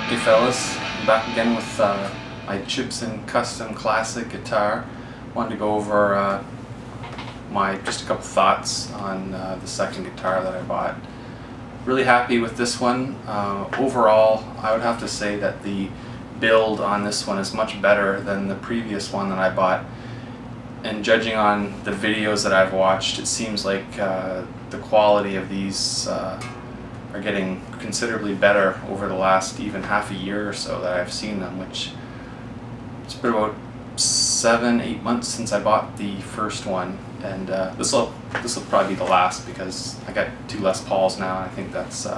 Hey fellas, I'm back again with my Chibson custom classic guitar. Wanted to go over just a couple thoughts on the second guitar that I bought. Really happy with this one. Overall, I would have to say that the build on this one is much better than the previous one that I bought. And judging on the videos that I've watched, it seems like the quality of these are getting considerably better over the last even half a year or so that I've seen them, which it's been about 7-8 months since I bought the first one, and this will probably be the last because I got 2 Les Pauls now, and I think that's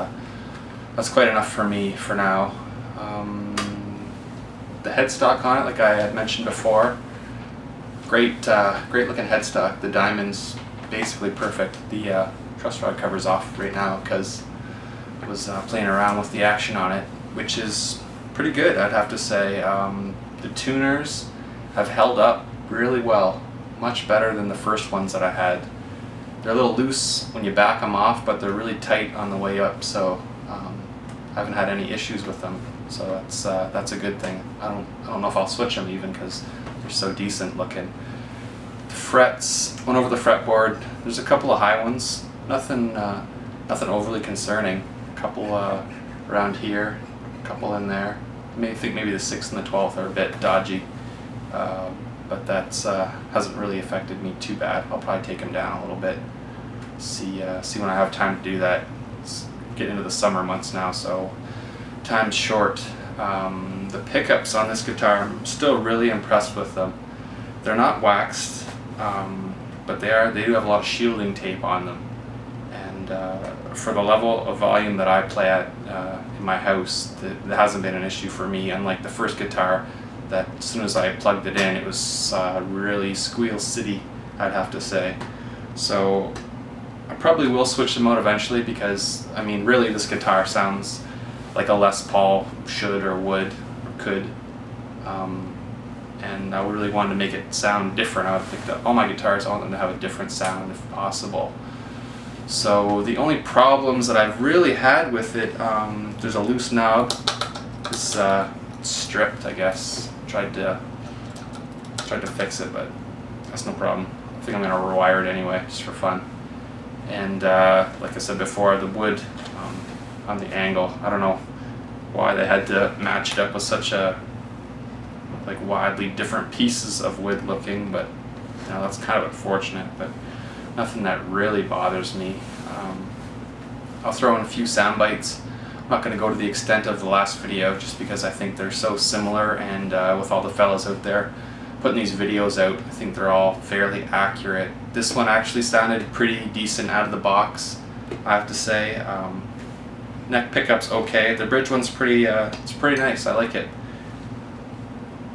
quite enough for me for now. The headstock on it, like I had mentioned before, great looking headstock. The diamond's basically perfect. The truss rod cover's off right now because I was playing around with the action on it, which is pretty good, I'd have to say. The tuners have held up really well, much better than the first ones that I had. They're a little loose when you back them off, but they're really tight on the way up, so I haven't had any issues with them. So that's a good thing. I don't know if I'll switch them even because they're so decent looking. The frets went over the fretboard. There's a couple of high ones, nothing overly concerning. A couple around here, a couple in there. I think maybe the 6th and the 12th are a bit dodgy, but that's hasn't really affected me too bad. I'll probably take them down a little bit. See when I have time to do that. It's getting into the summer months now, so time's short. The pickups on this guitar, I'm still really impressed with them. They're not waxed, but they do have a lot of shielding tape on them. And for the level of volume that I play at in my house, that hasn't been an issue for me, unlike the first guitar that as soon as I plugged it in, it was really squeal city, I'd have to say. So I probably will switch them out eventually because, I mean, really this guitar sounds like a Les Paul should or would or could. And I really wanted to make it sound different. I would think that all my guitars, I want them to have a different sound if possible. So the only problems that I've really had with it, there's a loose knob. It's stripped, I guess. Tried to fix it, but that's no problem. I think I'm gonna rewire it anyway, just for fun. And like I said before, the wood on the angle, I don't know why they had to match it up with such a widely different pieces of wood looking, but you know, that's kind of unfortunate. But nothing that really bothers me. I'll throw in a few sound bites. I'm not going to go to the extent of the last video just because I think they're so similar, and with all the fellas out there putting these videos out, I think they're all fairly accurate. This one actually sounded pretty decent out of the box, I have to say. Neck pickup's okay. The bridge one's it's pretty nice. I like it.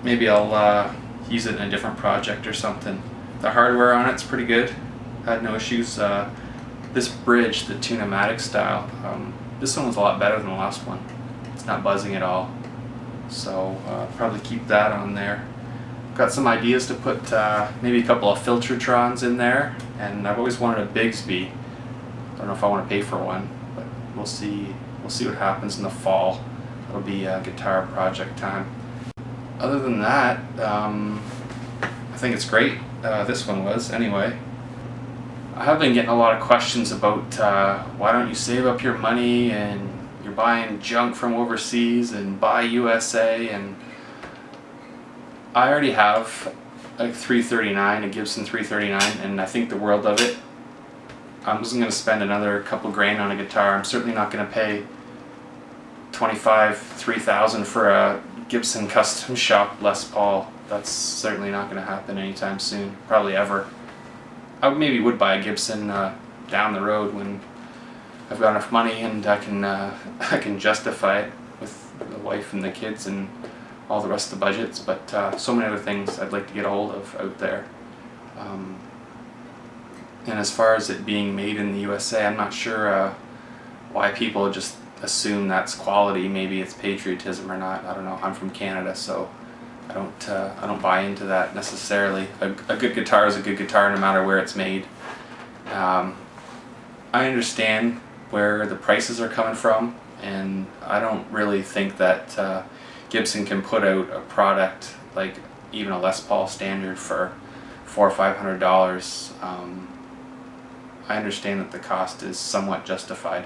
Maybe I'll use it in a different project or something. The hardware on it's pretty good. Had no issues. This bridge, the Tune-O-Matic style, this one was a lot better than the last one. It's not buzzing at all. So probably keep that on there. Got some ideas to put maybe a couple of Filtertrons in there, and I've always wanted a Bigsby. I don't know if I want to pay for one, but we'll see. We'll see what happens in the fall. It'll be guitar project time. Other than that, I think it's great. This one was, anyway. I have been getting a lot of questions about why don't you save up your money and you're buying junk from overseas and buy USA, and I already have a 339, a Gibson 339, and I think the world of it. I wasn't going to spend another couple grand on a guitar. I'm certainly not going to pay $3,000 for a Gibson custom shop Les Paul. That's certainly not going to happen anytime soon, probably ever. I maybe would buy a Gibson down the road when I've got enough money and I can justify it with the wife and the kids and all the rest of the budgets. But so many other things I'd like to get a hold of out there. And as far as it being made in the USA, I'm not sure why people just assume that's quality. Maybe it's patriotism or not. I don't know. I'm from Canada, so I don't buy into that necessarily. A good guitar is a good guitar no matter where it's made. I understand where the prices are coming from, and I don't really think that Gibson can put out a product like even a Les Paw standard for $400 or $500. I understand that the cost is somewhat justified,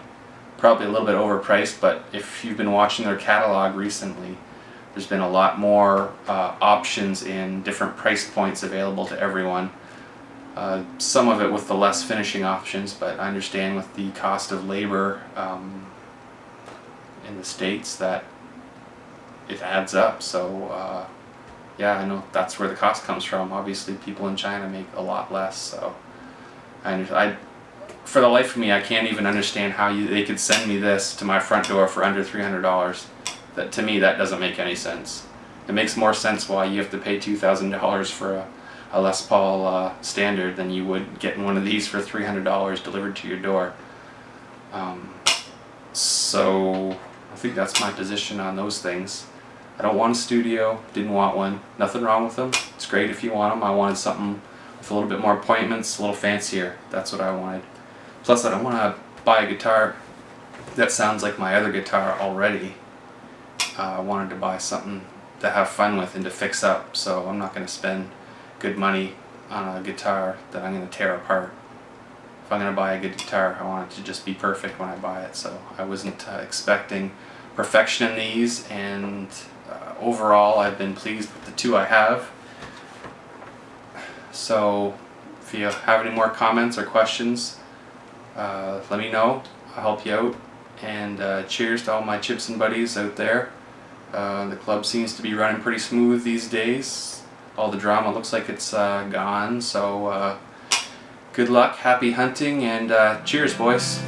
probably a little bit overpriced, but if you've been watching their catalog recently, there's been a lot more options in different price points available to everyone. Some of it with the less finishing options, but I understand with the cost of labor in the States that it adds up. So yeah, I know that's where the cost comes from. Obviously people in China make a lot less, so for the life of me, I can't even understand how they could send me this to my front door for under $300. That, to me, that doesn't make any sense. It makes more sense why you have to pay $2,000 for a Les Paul standard than you would getting one of these for $300 delivered to your door. So I think that's my position on those things. I don't want a studio, didn't want one. Nothing wrong with them. It's great if you want them. I wanted something with a little bit more appointments, a little fancier. That's what I wanted. Plus, I don't want to buy a guitar that sounds like my other guitar already. I wanted to buy something to have fun with and to fix up, so I'm not going to spend good money on a guitar that I'm going to tear apart. If I'm going to buy a good guitar, I want it to just be perfect when I buy it, so I wasn't expecting perfection in these, and overall I've been pleased with the two I have. So if you have any more comments or questions, let me know. I'll help you out. And cheers to all my Chibson buddies out there. The club seems to be running pretty smooth these days. All the drama looks like it's gone. So good luck, happy hunting, and cheers, boys.